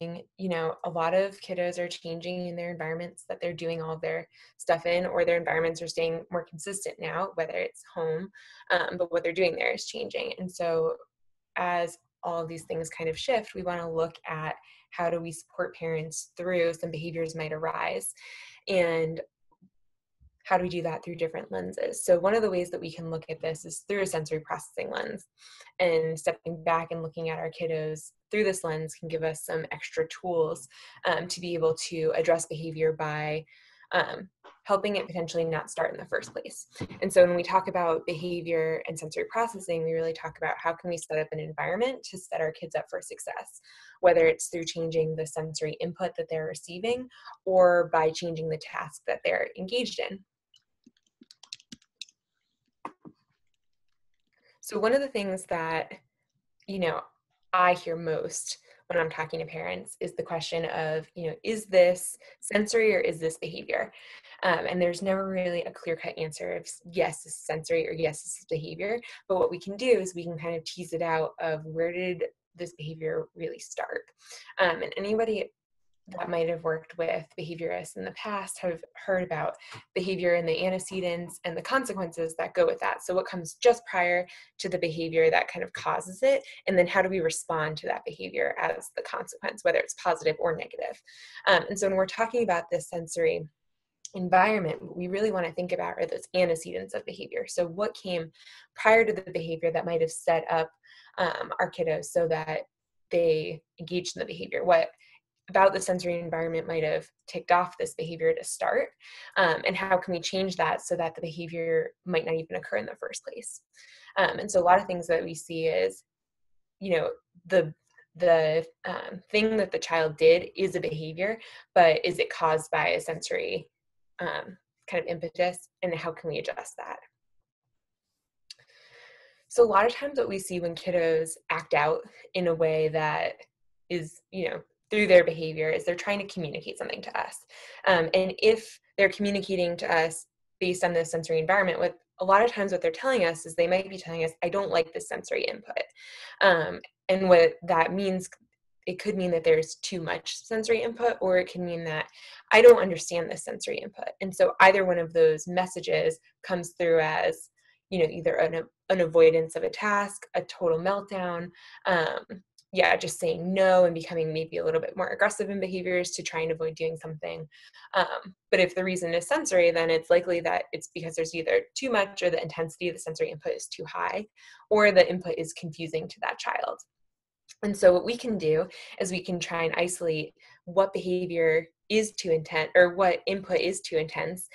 a lot of kiddos are changing in their environments that they're doing all of their stuff in, or their environments are staying more consistent now, whether it's home, but what they're doing there is changing. And so as all of these things kind of shift, we want to look at how do we support parents through some behaviors might arise, and how do we do that through different lenses? So one of the ways that we can look at this is through a sensory processing lens, and stepping back and looking at our kiddos through this lens can give us some extra tools to be able to address behavior by helping it potentially not start in the first place. And so when we talk about behavior and sensory processing, we really talk about how can we set up an environment to set our kids up for success, whether it's through changing the sensory input that they're receiving or by changing the task that they're engaged in. So one of the things that, I hear most when I'm talking to parents is the question of, is this sensory or is this behavior? And there's never really a clear-cut answer of yes, this is sensory or yes, this is behavior. But what we can do is we can kind of tease it out of where did this behavior really start? And anybody that might have worked with behaviorists in the past have heard about behavior and the antecedents and the consequences that go with that. So what comes just prior to the behavior that kind of causes it, and then how do we respond to that behavior as the consequence, whether it's positive or negative. And so when we're talking about this sensory environment, what we really want to think about are those antecedents of behavior. So what came prior to the behavior that might have set up our kiddos so that they engaged in the behavior? What about the sensory environment might have ticked off this behavior to start, and how can we change that so that the behavior might not even occur in the first place. And so a lot of things that we see is, the thing that the child did is a behavior, but is it caused by a sensory kind of impetus, and how can we adjust that? So a lot of times what we see when kiddos act out in a way that is, through their behavior, is they're trying to communicate something to us. And if they're communicating to us based on this sensory environment, what a lot of times what they're telling us is they might be telling us, I don't like this sensory input. And what that means, it could mean that there's too much sensory input, or it can mean that I don't understand this sensory input. And so either one of those messages comes through as, either an avoidance of a task, a total meltdown, just saying no and becoming maybe a little bit more aggressive in behaviors to try and avoid doing something. But if the reason is sensory, then it's likely that it's because there's either too much, or the intensity of the sensory input is too high, or the input is confusing to that child. And so what we can do is we can try and isolate what behavior is too intense, or what input is too intense,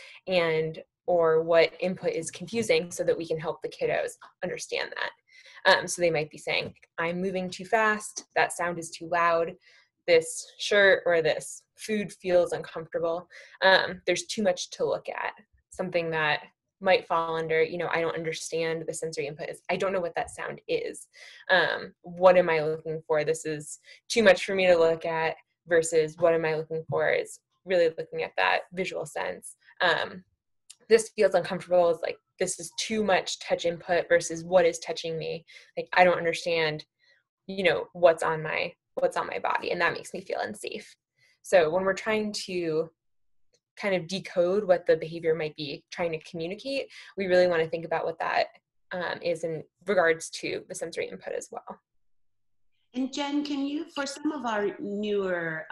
or what input is confusing, so that we can help the kiddos understand that. So they might be saying, I'm moving too fast, that sound is too loud, this shirt or this food feels uncomfortable. There's too much to look at. Something that might fall under, I don't understand the sensory input is, I don't know what that sound is. What am I looking for? This is too much for me to look at, versus what am I looking for is really looking at that visual sense. This feels uncomfortable is like, this is too much touch input versus what is touching me. Like, I don't understand, what's on my body, and that makes me feel unsafe. So when we're trying to kind of decode what the behavior might be trying to communicate, we really want to think about what that is in regards to the sensory input as well. And Jen, can you, for some of our newer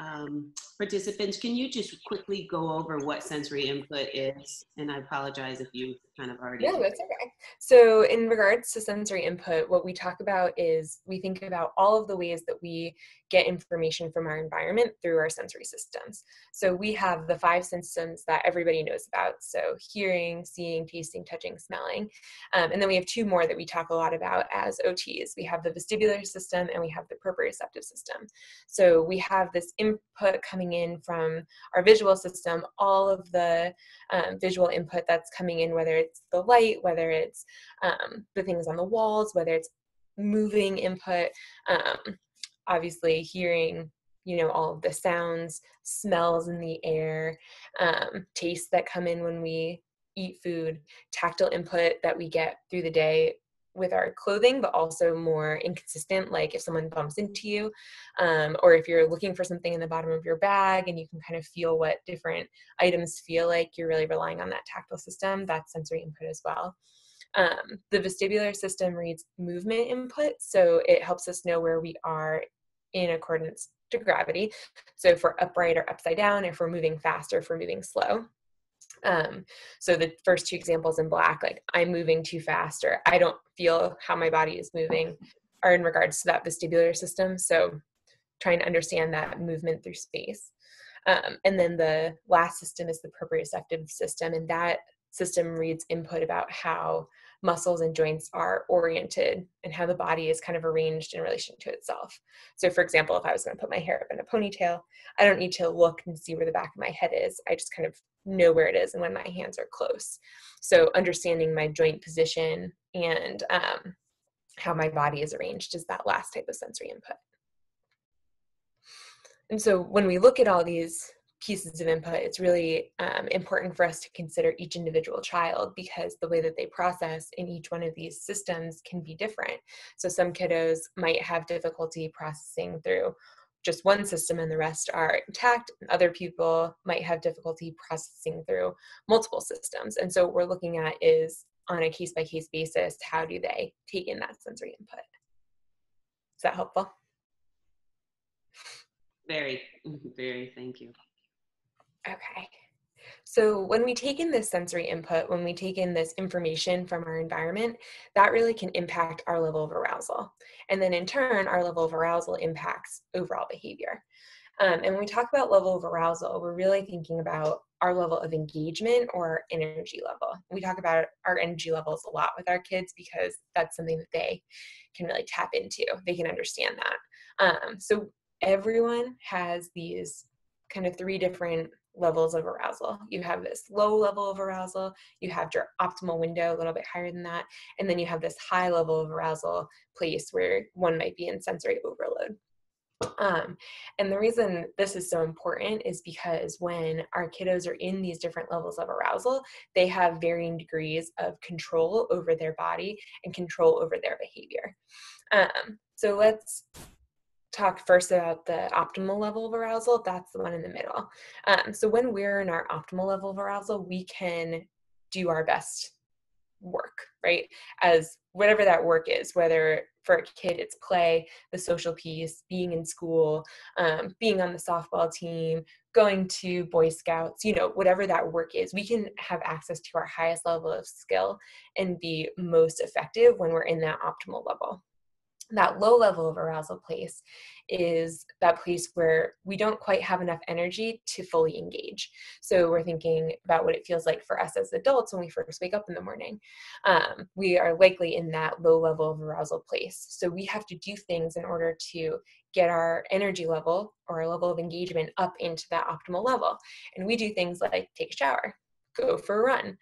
participants, can you just quickly go over what sensory input is? And I apologize if you kind of already. No, that's okay. So in regards to sensory input, what we talk about is we think about all of the ways that we get information from our environment through our sensory systems. So we have the 5 systems that everybody knows about. So hearing, seeing, tasting, touching, smelling. And then we have 2 more that we talk a lot about as OTs. We have the vestibular system and we have the proprioceptive system. So we have this input coming in from our visual system, all of the visual input that's coming in, whether it's the light, whether it's the things on the walls, whether it's moving input, obviously hearing, all of the sounds, smells in the air, tastes that come in when we eat food, tactile input that we get through the day, with our clothing, but also more inconsistent, like if someone bumps into you, or if you're looking for something in the bottom of your bag and you can kind of feel what different items feel like, you're really relying on that tactile system. That's sensory input as well. The vestibular system reads movement input, so it helps us know where we are in accordance to gravity. So if we're upright or upside down, if we're moving fast or if we're moving slow. So the first two examples in black, like I'm moving too fast or I don't feel how my body is moving, are in regards to that vestibular system. So trying to understand that movement through space. And then the last system is the proprioceptive system, and that system reads input about how muscles and joints are oriented and how the body is kind of arranged in relation to itself. So for example, if I was going to put my hair up in a ponytail, I don't need to look and see where the back of my head is. I just kind of know where it is and when my hands are close. So understanding my joint position and how my body is arranged is that last type of sensory input. And so when we look at all these pieces of input, it's really important for us to consider each individual child, because the way that they process in each one of these systems can be different. So some kiddos might have difficulty processing through just one system and the rest are intact, and other people might have difficulty processing through multiple systems. And so what we're looking at is, on a case-by-case basis, how do they take in that sensory input? Is that helpful? Very, very, thank you. Okay. So when we take in this sensory input, when we take in this information from our environment, that really can impact our level of arousal. And then in turn, our level of arousal impacts overall behavior. And when we talk about level of arousal, we're really thinking about our level of engagement or our energy level. We talk about our energy levels a lot with our kids because that's something that they can really tap into. They can understand that. So everyone has these kind of three different levels of arousal. You have this low level of arousal, you have your optimal window, a little bit higher than that, and then you have this high level of arousal place where one might be in sensory overload. And the reason this is so important is because when our kiddos are in these different levels of arousal, they have varying degrees of control over their body and control over their behavior. So let's talk first about the optimal level of arousal. That's the one in the middle. So when we're in our optimal level of arousal, we can do our best work, right? As whatever that work is, whether for a kid it's play, the social piece, being in school, being on the softball team, going to Boy Scouts, whatever that work is, we can have access to our highest level of skill and be most effective when we're in that optimal level. That low level of arousal place is that place where we don't quite have enough energy to fully engage. So we're thinking about what it feels like for us as adults when we first wake up in the morning. We are likely in that low level of arousal place. So we have to do things in order to get our energy level or our level of engagement up into that optimal level. And we do things like take a shower, go for a run,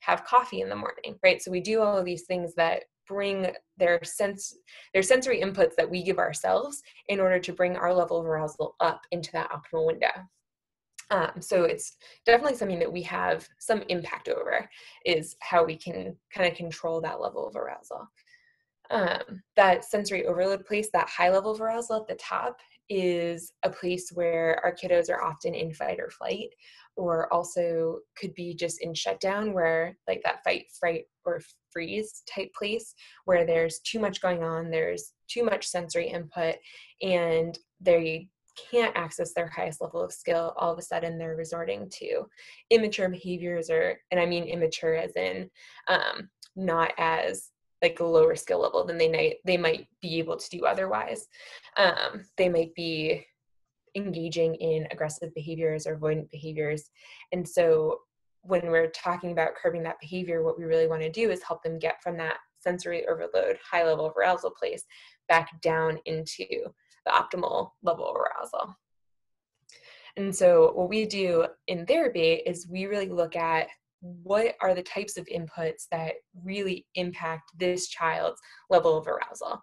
have coffee in the morning, right? So we do all of these things that bring their sensory inputs that we give ourselves in order to bring our level of arousal up into that optimal window. So it's definitely something that we have some impact over, is how we can kind of control that level of arousal. That sensory overload place, that high level of arousal at the top, is a place where our kiddos are often in fight or flight, or also could be just in shutdown, where like that fight, fright, or freeze type place where there's too much going on, there's too much sensory input, and they can't access their highest level of skill. All of a sudden they're resorting to immature behaviors, and I mean immature as in not as like a lower skill level than they might be able to do otherwise. They might be engaging in aggressive behaviors or avoidant behaviors. And so when we're talking about curbing that behavior, what we really want to do is help them get from that sensory overload, high level of arousal place back down into the optimal level of arousal. And so what we do in therapy is we really look at what are the types of inputs that really impact this child's level of arousal.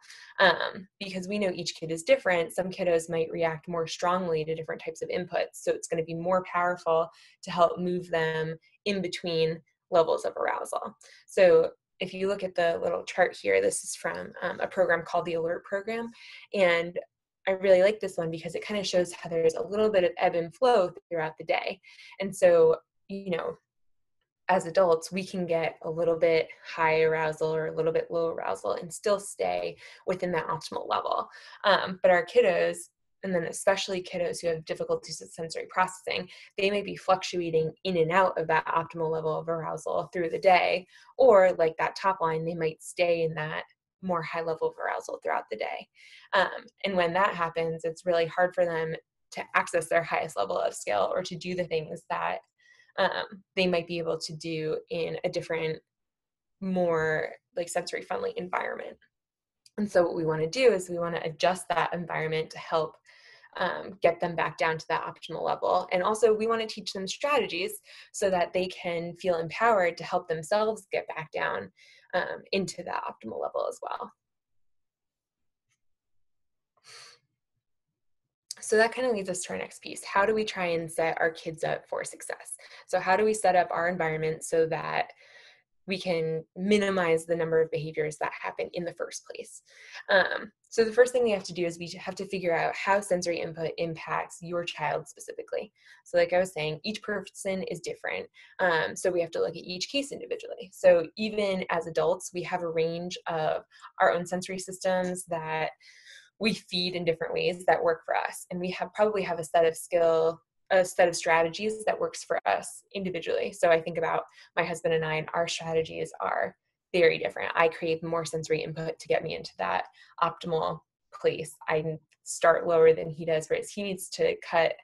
Because we know each kid is different. Some kiddos might react more strongly to different types of inputs. So it's going to be more powerful to help move them in between levels of arousal. So if you look at the little chart here, this is from a program called the Alert Program. And I really like this one because it kind of shows how there's a little bit of ebb and flow throughout the day. And so, as adults, we can get a little bit high arousal or a little bit low arousal and still stay within that optimal level. But our kiddos, and then especially kiddos who have difficulties with sensory processing, they may be fluctuating in and out of that optimal level of arousal through the day, or like that top line, they might stay in that more high level of arousal throughout the day. And when that happens, it's really hard for them to access their highest level of skill or to do the things that they might be able to do in a different, more like sensory friendly environment. And so what we want to do is we want to adjust that environment to help get them back down to that optimal level. And also we want to teach them strategies so that they can feel empowered to help themselves get back down into that optimal level as well. So that kind of leads us to our next piece. How do we try and set our kids up for success? So how do we set up our environment so that we can minimize the number of behaviors that happen in the first place? So the first thing we have to do is we have to figure out how sensory input impacts your child specifically. So like I was saying, each person is different. So we have to look at each case individually. So even as adults, we have a range of our own sensory systems that we feed in different ways that work for us. And we probably have a set of strategies that works for us individually. So I think about my husband and I, and our strategies are very different. I crave more sensory input to get me into that optimal place. I start lower than he does, whereas he needs to cut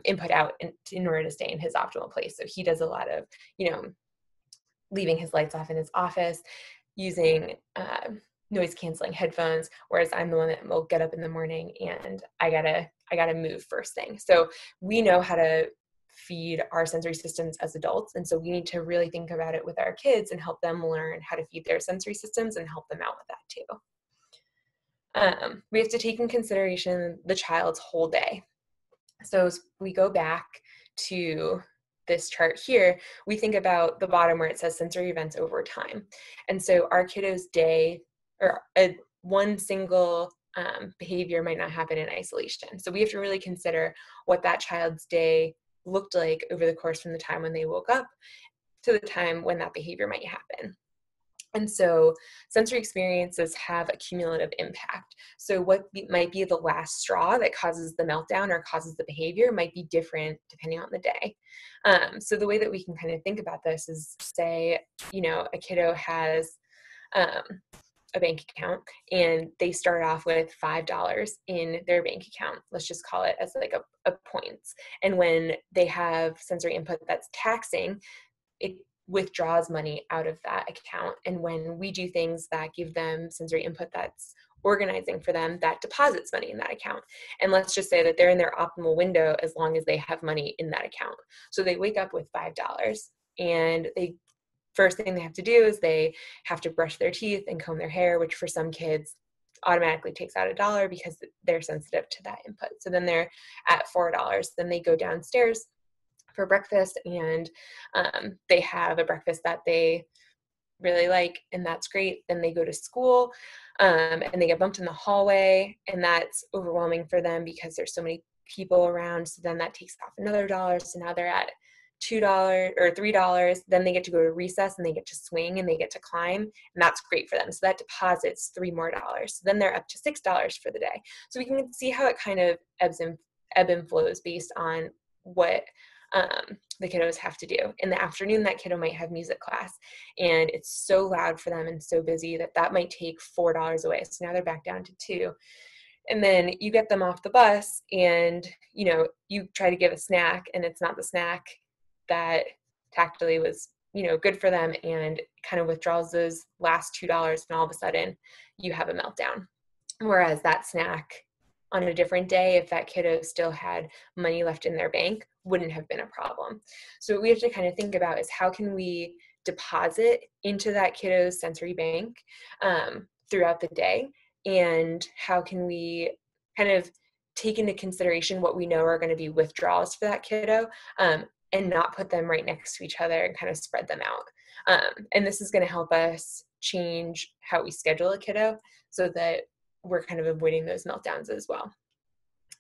input out in order to stay in his optimal place. So he does a lot of, leaving his lights off in his office, using noise canceling headphones, whereas I'm the one that will get up in the morning and I gotta move first thing. So we know how to feed our sensory systems as adults, and so we need to really think about it with our kids and help them learn how to feed their sensory systems and help them out with that too. We have to take in consideration the child's whole day. So as we go back to this chart here, we think about the bottom where it says sensory events over time. And so our kiddo's day, or one single behavior might not happen in isolation. So we have to really consider what that child's day looked like over the course from the time when they woke up to the time when that behavior might happen. And so sensory experiences have a cumulative impact. So what might be the last straw that causes the meltdown or causes the behavior might be different depending on the day. So the way that we can kind of think about this is, say, a kiddo has a bank account and they start off with $5 in their bank account. Let's just call it as like a points. And when they have sensory input that's taxing, it withdraws money out of that account. And when we do things that give them sensory input that's organizing for them, that deposits money in that account. And let's just say that they're in their optimal window as long as they have money in that account. So they wake up with $5 and first thing they have to do is they have to brush their teeth and comb their hair, which for some kids automatically takes out $1 because they're sensitive to that input. So then they're at $4. Then they go downstairs for breakfast and they have a breakfast that they really like, and that's great. Then they go to school and they get bumped in the hallway, and that's overwhelming for them because there's so many people around. So then that takes off another $1. So now they're at $2 or $3. Then they get to go to recess and they get to swing and they get to climb, and that's great for them. So that deposits $3 more. So then they're up to $6 for the day. So we can see how it kind of ebb and flows based on what the kiddos have to do. In the afternoon, that kiddo might have music class and it's so loud for them and so busy that might take $4 away. So now they're back down to $2. And then you get them off the bus and, you try to give a snack and it's not the snack that tactily was, good for them, and kind of withdraws those last $2, and all of a sudden you have a meltdown. Whereas that snack on a different day, if that kiddo still had money left in their bank, wouldn't have been a problem. So what we have to kind of think about is how can we deposit into that kiddo's sensory bank throughout the day, and how can we kind of take into consideration what we know are going to be withdrawals for that kiddo, and not put them right next to each other and kind of spread them out. And this is going to help us change how we schedule a kiddo so that we're kind of avoiding those meltdowns as well.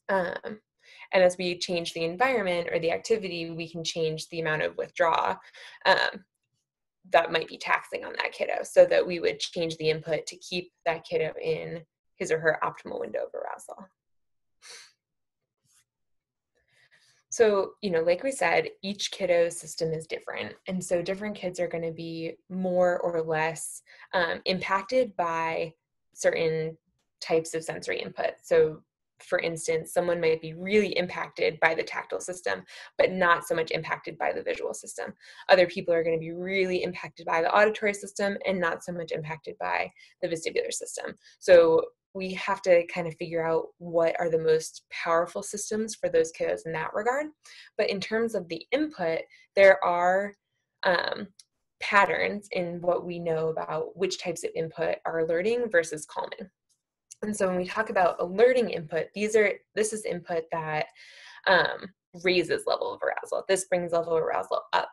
And as we change the environment or the activity, we can change the amount of withdrawal that might be taxing on that kiddo, so that we would change the input to keep that kiddo in his or her optimal window of arousal. So, like we said, each kiddo's system is different. And so different kids are going to be more or less impacted by certain types of sensory input. So, for instance, someone might be really impacted by the tactile system, but not so much impacted by the visual system. Other people are going to be really impacted by the auditory system and not so much impacted by the vestibular system. So we have to kind of figure out what are the most powerful systems for those kiddos in that regard. But in terms of the input, there are patterns in what we know about which types of input are alerting versus calming. And so when we talk about alerting input, this is input that raises level of arousal. This brings level of arousal up.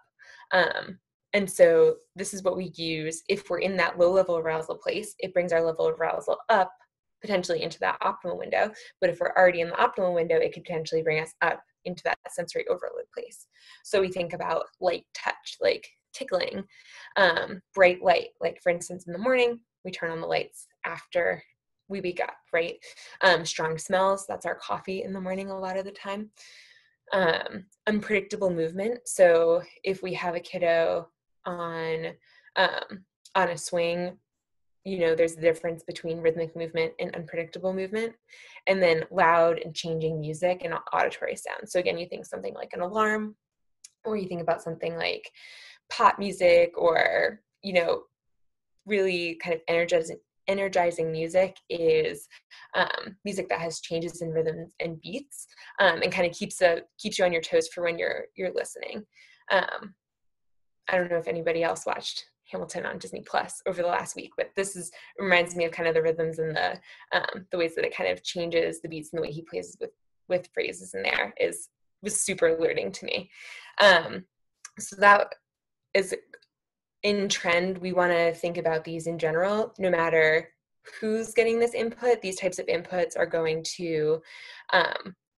And so this is what we use if we're in that low level arousal place. It brings our level of arousal up, potentially into that optimal window. But if we're already in the optimal window, it could potentially bring us up into that sensory overload place. So we think about light touch, like tickling, bright light. Like for instance, in the morning, we turn on the lights after we wake up, right? Strong smells, that's our coffee in the morning a lot of the time. Unpredictable movement. So if we have a kiddo on a swing, there's a difference between rhythmic movement and unpredictable movement. And then loud and changing music and auditory sound. So again, you think something like an alarm, or you think about something like pop music, or, really kind of energizing music is music that has changes in rhythms and beats, and kind of keeps you on your toes for when you're listening. I don't know if anybody else watched Hamilton on Disney Plus over the last week, but reminds me of kind of the rhythms and the ways that it kind of changes the beats, and the way he plays with phrases in there was super alerting to me. So that is in trend. We want to think about these in general. No matter who's getting this input, these types of inputs are going to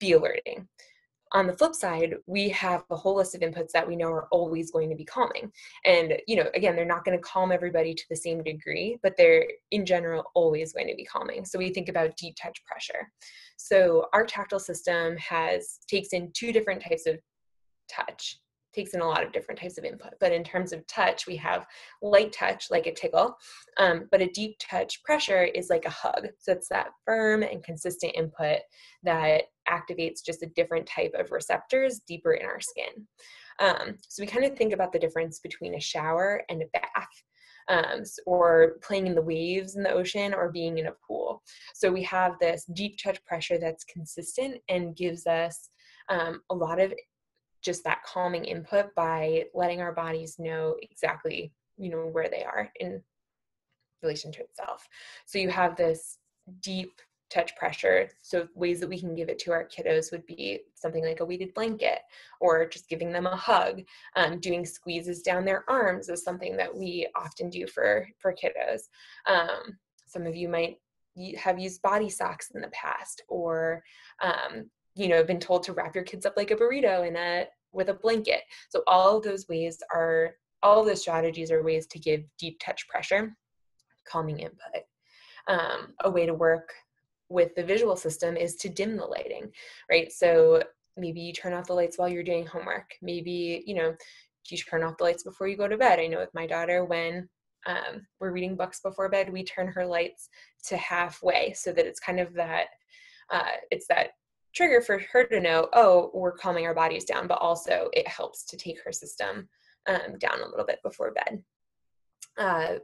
be alerting. On the flip side, we have a whole list of inputs that we know are always going to be calming. And, again, they're not going to calm everybody to the same degree, but they're in general always going to be calming. So we think about deep touch pressure. So our tactile system takes in two different types of touch, takes in a lot of different types of input. But in terms of touch, we have light touch, like a tickle, but a deep touch pressure is like a hug. So it's that firm and consistent input that activates just a different type of receptors deeper in our skin. So we kind of think about the difference between a shower and a bath, or playing in the waves in the ocean, or being in a pool. So we have this deep touch pressure that's consistent and gives us a lot of just that calming input by letting our bodies know exactly, where they are in relation to itself. So you have this deep touch pressure. So ways that we can give it to our kiddos would be something like a weighted blanket, or just giving them a hug. Doing squeezes down their arms is something that we often do for kiddos. Some of you might have used body socks in the past, or been told to wrap your kids up like a burrito with a blanket. So all of those strategies are ways to give deep touch pressure, calming input. A way to work with the visual system is to dim the lighting, right? So maybe you turn off the lights while you're doing homework. Maybe, you turn off the lights before you go to bed. I know with my daughter, when we're reading books before bed, we turn her lights to halfway, so that it's kind of that, it's that trigger for her to know, oh, we're calming our bodies down, but also it helps to take her system down a little bit before bed.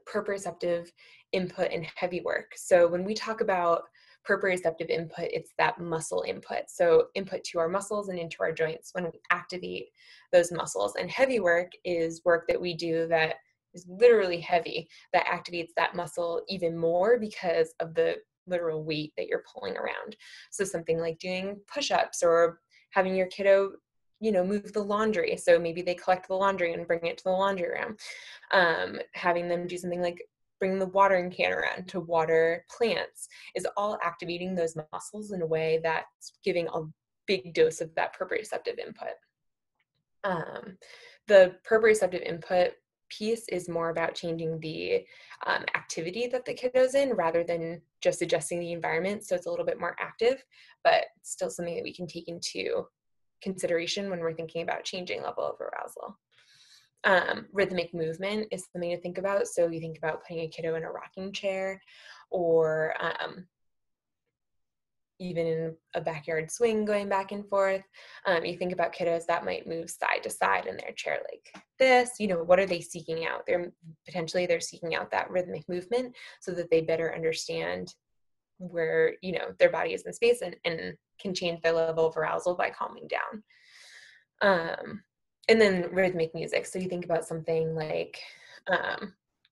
Proprioceptive input and heavy work. So when we talk about proprioceptive input, it's that muscle input. So input to our muscles and into our joints when we activate those muscles. And heavy work is work that we do that is literally heavy, that activates that muscle even more because of the literal weight that you're pulling around. So something like doing push-ups, or having your kiddo, move the laundry. So maybe they collect the laundry and bring it to the laundry room. Having them do something like bring the watering can around to water plants is all activating those muscles in a way that's giving a big dose of that proprioceptive input. The proprioceptive input piece is more about changing the activity that the kiddo's in rather than just adjusting the environment. So it's a little bit more active, but still something that we can take into consideration when we're thinking about changing level of arousal. Rhythmic movement is something to think about. So you think about putting a kiddo in a rocking chair, or even in a backyard swing going back and forth. You think about kiddos that might move side to side in their chair like this. What are they seeking out? They're seeking out that rhythmic movement so that they better understand where, their body is in space and can change their level of arousal by calming down. And then rhythmic music. So you think about something like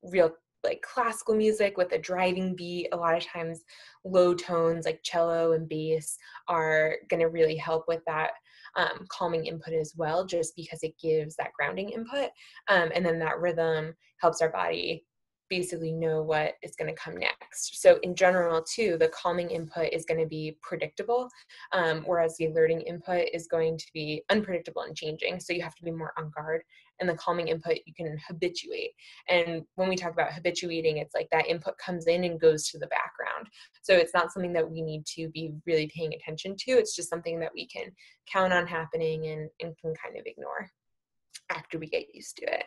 real like classical music with a driving beat. A lot of times low tones like cello and bass are going to really help with that calming input as well, just because it gives that grounding input. And then that rhythm helps our body basically know what is going to come next. So in general too, the calming input is going to be predictable, whereas the alerting input is going to be unpredictable and changing. So you have to be more on guard. And the calming input you can habituate. And when we talk about habituating, it's like that input comes in and goes to the background. So it's not something that we need to be really paying attention to. It's just something that we can count on happening and can kind of ignore after we get used to it.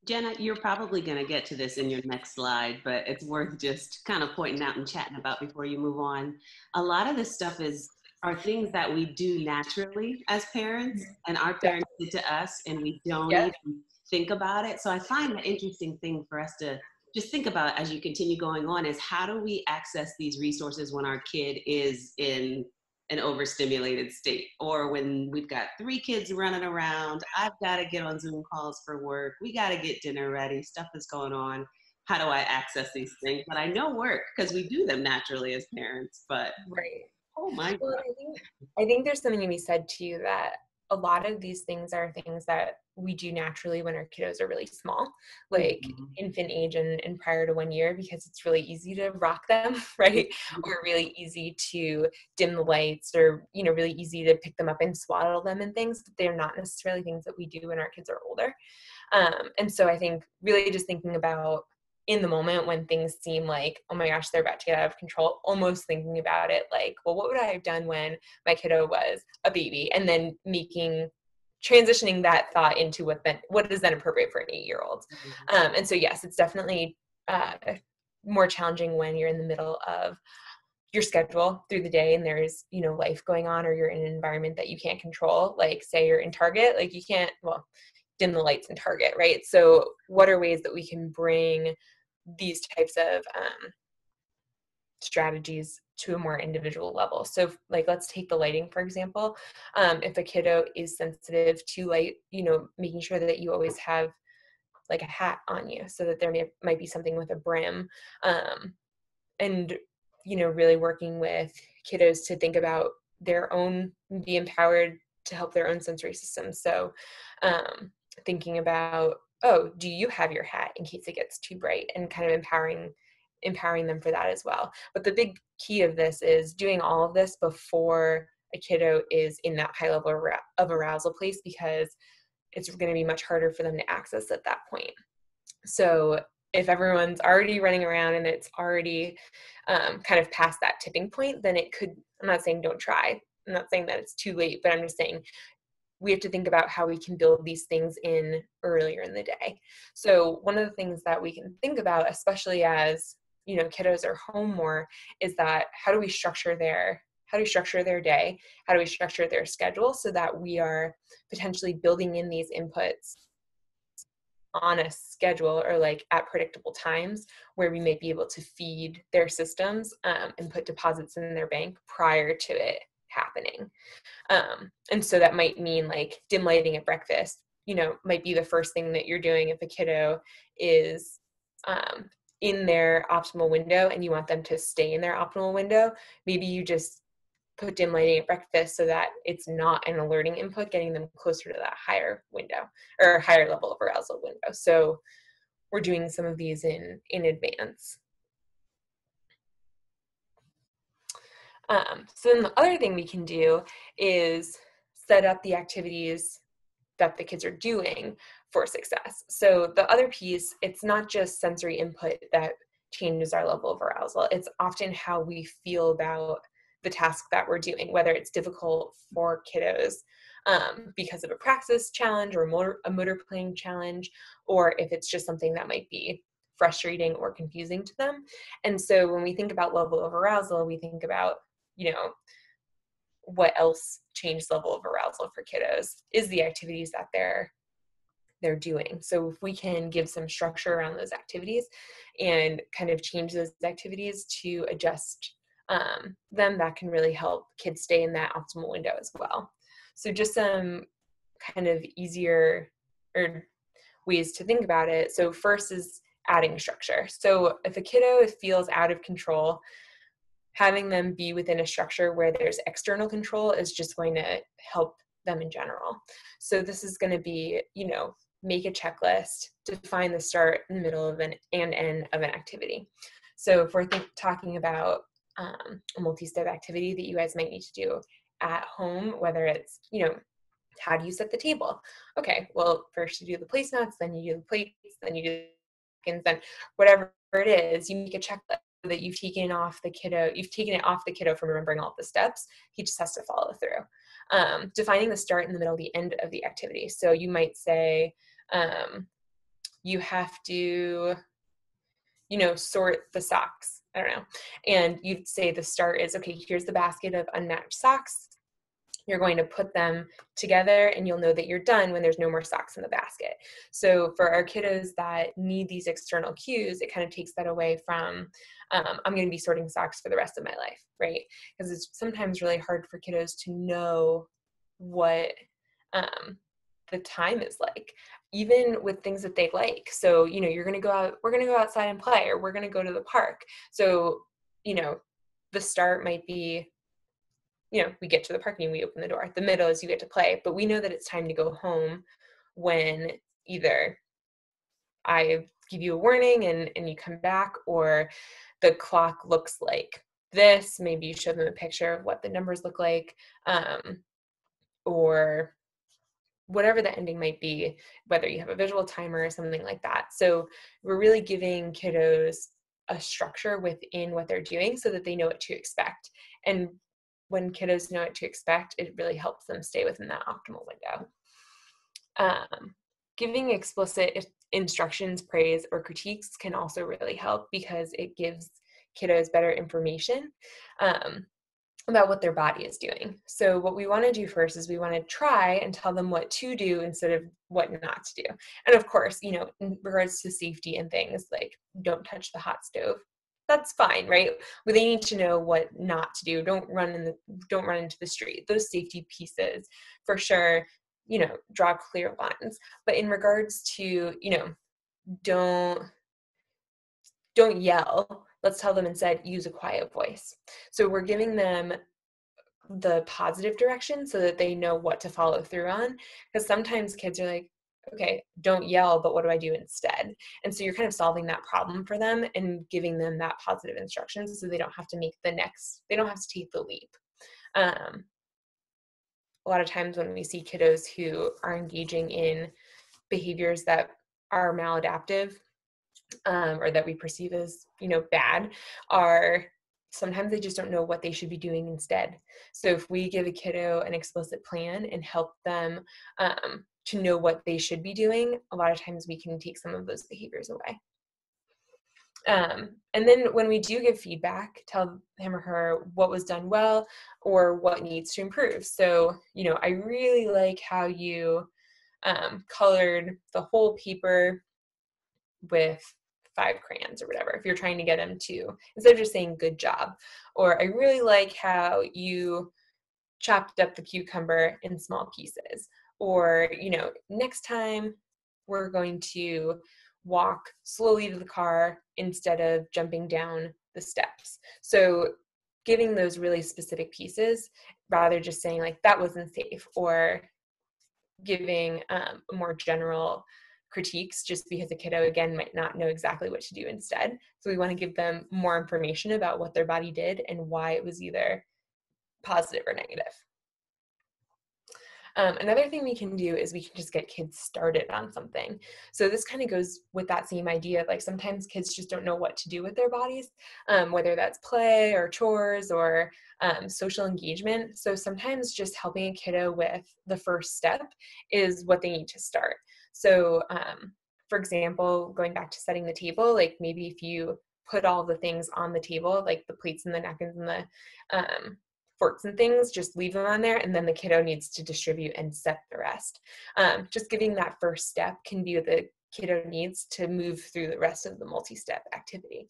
Jenna, you're probably going to get to this in your next slide, but it's worth just kind of pointing out and chatting about before you move on. A lot of this stuff are things that we do naturally as parents, and our parents did to us, and we don't even think about it. So I find the interesting thing for us to just think about as you continue going on is, how do we access these resources when our kid is in an overstimulated state, or when we've got 3 kids running around, I've got to get on Zoom calls for work, we got to get dinner ready, stuff is going on. How do I access these things that I know work because we do them naturally as parents? But right. Oh my God. Well, I think there's something to be said too, that a lot of these things are things that we do naturally when our kiddos are really small, like infant age and prior to 1 year, because it's really easy to rock them, right? Or really easy to dim the lights, or, really easy to pick them up and swaddle them and things. But they're not necessarily things that we do when our kids are older. And so I think really just thinking about in the moment when things seem like, oh my gosh, they're about to get out of control, almost thinking about it like, well, what would I have done when my kiddo was a baby? And then transitioning that thought into what is then appropriate for an 8-year-old. And so, yes, it's definitely more challenging when you're in the middle of your schedule through the day and there's, life going on, or you're in an environment that you can't control. Like say you're in Target, like you can't, dim the lights in Target, right? So what are ways that we can bring these types of strategies to a more individual level? So like, let's take the lighting, for example. If a kiddo is sensitive to light, making sure that you always have like a hat on you, so that there might be something with a brim, and, really working with kiddos to think about their own, be empowered to help their own sensory system. So thinking about, oh, do you have your hat in case it gets too bright, and kind of empowering them for that as well. But the big key of this is doing all of this before a kiddo is in that high level of arousal place, because it's going to be much harder for them to access at that point. So if everyone's already running around and it's already kind of past that tipping point, then it could, I'm not saying don't try, I'm not saying that it's too late, but I'm just saying we have to think about how we can build these things in earlier in the day. So one of the things that we can think about, especially as, kiddos are home more, is that how do we structure their day? How do we structure their schedule so that we are potentially building in these inputs on a schedule, or like at predictable times, where we may be able to feed their systems and put deposits in their bank prior to it happening. And so that might mean like dim lighting at breakfast, might be the first thing that you're doing if a kiddo is in their optimal window and you want them to stay in their optimal window. Maybe you just put dim lighting at breakfast so that it's not an alerting input, getting them closer to that higher window or higher level of arousal window. So we're doing some of these in advance. So then the other thing we can do is set up the activities that the kids are doing for success. So the other piece, it's not just sensory input that changes our level of arousal. It's often how we feel about the task that we're doing, whether it's difficult for kiddos because of a praxis challenge or a motor playing challenge, or if it's just something that might be frustrating or confusing to them. And so when we think about level of arousal, we think about, what else changed level of arousal for kiddos is the activities that they're doing. So if we can give some structure around those activities and kind of change those activities to adjust them, that can really help kids stay in that optimal window as well. So just some kind of easier or ways to think about it. So first is adding structure. So if a kiddo feels out of control, having them be within a structure where there's external control is just going to help them in general. So this is going to be, make a checklist, define the start, the middle of and end of an activity. So if we're talking about a multi-step activity that you guys might need to do at home, whether it's, how do you set the table? Okay, well, first you do the placemats, then you do the plates, then you do the seconds, then whatever it is, you make a checklist that you've taken it off the kiddo from remembering all of the steps. He just has to follow through. Defining the start and the middle, the end of the activity. So you might say you have to, sort the socks. I don't know. And you'd say the start is, okay, here's the basket of unmatched socks. You're going to put them together and you'll know that you're done when there's no more socks in the basket. So for our kiddos that need these external cues, it kind of takes that away from, I'm going to be sorting socks for the rest of my life, right? Because it's sometimes really hard for kiddos to know what the time is like, even with things that they like. So, you're going to go out, we're going to go outside and play, or we're going to go to the park. So, the start might be, we get to the park and we open the door. The middle is you get to play, but we know that it's time to go home when either I give you a warning and you come back, or the clock looks like this. Maybe you show them a picture of what the numbers look like, or whatever the ending might be, whether you have a visual timer or something like that. So we're really giving kiddos a structure within what they're doing so that they know what to expect. And when kiddos know what to expect, it really helps them stay within that optimal window. Giving explicit instructions, praise, or critiques can also really help because it gives kiddos better information about what their body is doing. So what we want to do first is we want to try and tell them what to do instead of what not to do. And of course, in regards to safety and things like don't touch the hot stove, that's fine, right? But they need to know what not to do. Don't run into the street. Those safety pieces, for sure, draw clear lines. But in regards to, don't yell. Let's tell them instead, use a quiet voice. So we're giving them the positive direction so that they know what to follow through on. Because sometimes kids are like, okay, don't yell, but what do I do instead? And so you're kind of solving that problem for them and giving them that positive instruction so they don't have to they don't have to take the leap. A lot of times when we see kiddos who are engaging in behaviors that are maladaptive, or that we perceive as, bad, are sometimes they just don't know what they should be doing instead. So if we give a kiddo an explicit plan and help them to know what they should be doing, a lot of times we can take some of those behaviors away. And then when we do give feedback, tell him or her what was done well or what needs to improve. So, I really like how you colored the whole paper with 5 crayons or whatever, if you're trying to get them to, instead of just saying good job. Or I really like how you chopped up the cucumber in small pieces. Or, next time we're going to walk slowly to the car instead of jumping down the steps. So giving those really specific pieces rather just saying like that wasn't safe, or giving more general critiques just because a kiddo again might not know exactly what to do instead. So we want to give them more information about what their body did and why it was either positive or negative. Another thing we can do is we can just get kids started on something. So this kind of goes with that same idea. Like sometimes kids just don't know what to do with their bodies, whether that's play or chores or social engagement. So sometimes just helping a kiddo with the first step is what they need to start. So for example, going back to setting the table, like maybe if you put all the things on the table, like the plates and the napkins and the forks and things, just leave them on there, and then the kiddo needs to distribute and set the rest. Just giving that first step can be what the kiddo needs to move through the rest of the multi-step activity.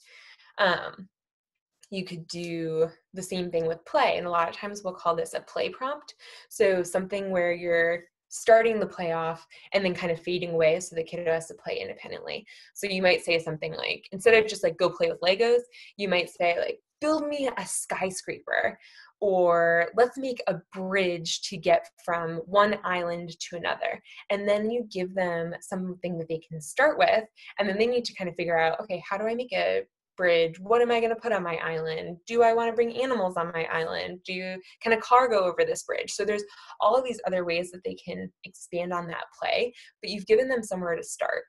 You could do the same thing with play, and a lot of times we'll call this a play prompt. So something where you're starting the play off and then kind of fading away so the kiddo has to play independently. So you might say something like, instead of just like go play with Legos, you might say like, build me a skyscraper, or let's make a bridge to get from one island to another. And then you give them something that they can start with, and then they need to kind of figure out, okay, how do I make a bridge? What am I going to put on my island? Do I want to bring animals on my island? Can a car go over this bridge? So there's all of these other ways that they can expand on that play, but you've given them somewhere to start.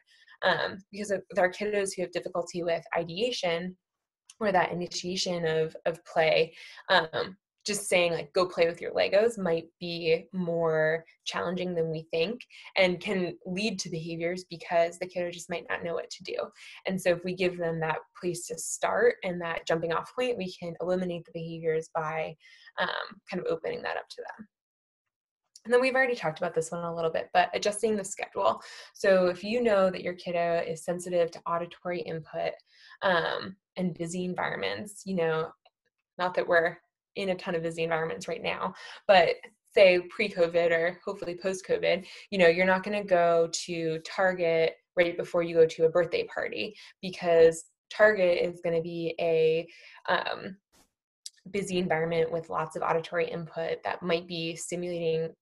Because with our kiddos who have difficulty with ideation or that initiation of play, just saying like go play with your Legos might be more challenging than we think, and can lead to behaviors because the kiddo just might not know what to do. And so if we give them that place to start and that jumping off point, we can eliminate the behaviors by kind of opening that up to them. And then we've already talked about this one a little bit, but adjusting the schedule. So if you know that your kiddo is sensitive to auditory input and busy environments, not that we're in a ton of busy environments right now, but say pre-COVID or hopefully post-COVID, you're not going to go to Target right before you go to a birthday party, because Target is going to be a busy environment with lots of auditory input that might be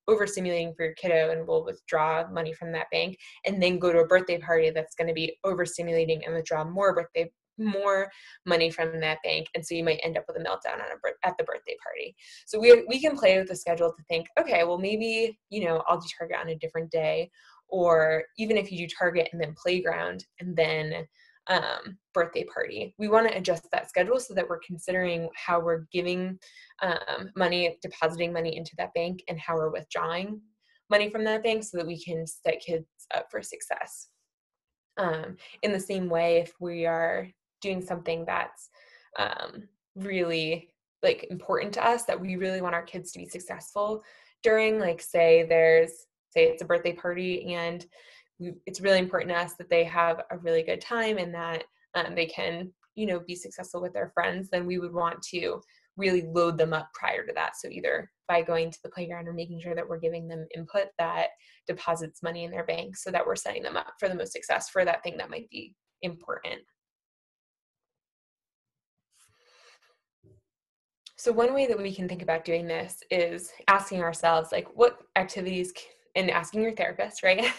overstimulating for your kiddo, and will withdraw money from that bank, and then go to a birthday party that's going to be overstimulating and withdraw more money from that bank. And so you might end up with a meltdown at the birthday party. So we can play with the schedule to think, okay, well maybe, I'll do Target on a different day, or even if you do Target and then playground and then birthday party, we want to adjust that schedule so that we're considering how we're giving money, depositing money into that bank, and how we're withdrawing money from that bank, so that we can set kids up for success. In the same way, if we are doing something that's really like important to us, that we really want our kids to be successful during, like say it's a birthday party, and it's really important to us that they have a really good time and that they can, be successful with their friends, then we would want to really load them up prior to that. So either by going to the playground or making sure that we're giving them input that deposits money in their bank, so that we're setting them up for the most success for that thing that might be important. So one way that we can think about doing this is asking ourselves, like, what activities, and asking your therapist, right?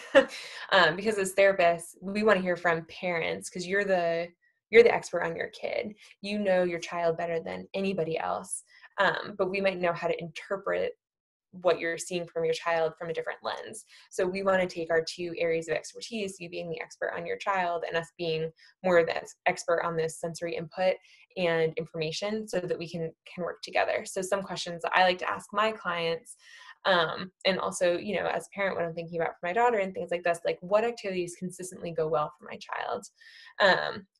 Because as therapists, we want to hear from parents, because you're the expert on your kid. You know your child better than anybody else, but we might know how to interpret what you're seeing from your child from a different lens. So we want to take our two areas of expertise, you being the expert on your child and us being more of the expert on this sensory input and information, so that we can work together. So some questions that I like to ask my clients, and also, as a parent, when I'm thinking about for my daughter and things like this, like what activities consistently go well for my child?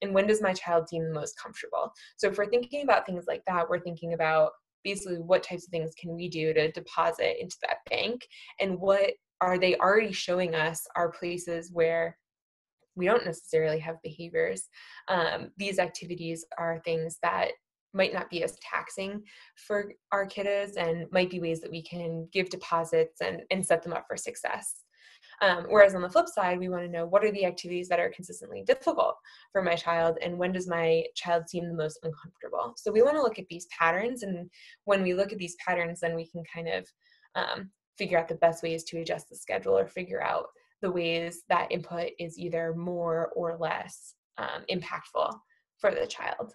And when does my child seem the most comfortable? So if we're thinking about things like that, we're thinking about basically what types of things can we do to deposit into that bank, and what are they already showing us are places where we don't necessarily have behaviors. These activities are things that might not be as taxing for our kiddos, and might be ways that we can give deposits and set them up for success. Whereas on the flip side, we want to know what are the activities that are consistently difficult for my child, and when does my child seem the most uncomfortable. So we want to look at these patterns, and when we look at these patterns, then we can kind of figure out the best ways to adjust the schedule, or figure out the ways that input is either more or less impactful for the child.